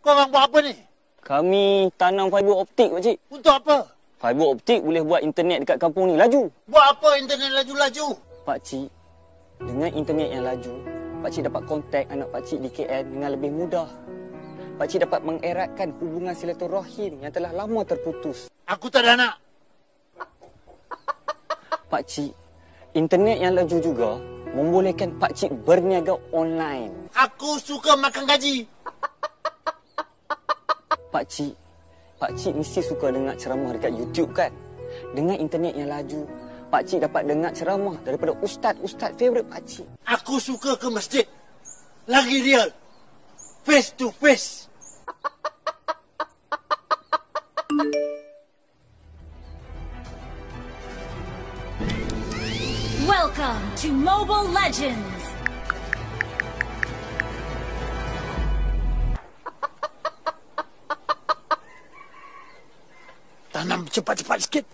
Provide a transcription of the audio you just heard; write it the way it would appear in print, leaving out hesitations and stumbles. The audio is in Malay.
Kau orang buat apa ni? Kami tanam fiber optik, pakcik. Untuk apa? Fiber optik boleh buat internet dekat kampung ni laju. Buat apa internet laju-laju? Pakcik, dengan internet yang laju, pakcik dapat kontak anak pakcik di KL dengan lebih mudah. Pakcik dapat mengeratkan hubungan silaturahim yang telah lama terputus. Aku tak ada anak. Pakcik, internet yang laju juga membolehkan pakcik berniaga online. Aku suka makan gaji. Pakcik mesti suka dengar ceramah dekat YouTube kan? Dengan internet yang laju, pakcik dapat dengar ceramah daripada ustaz-ustaz favourite pakcik. Aku suka ke masjid. Lagi real. Face to face. Welcome to Mobile Legends! Tanam cepat-cepat sikit.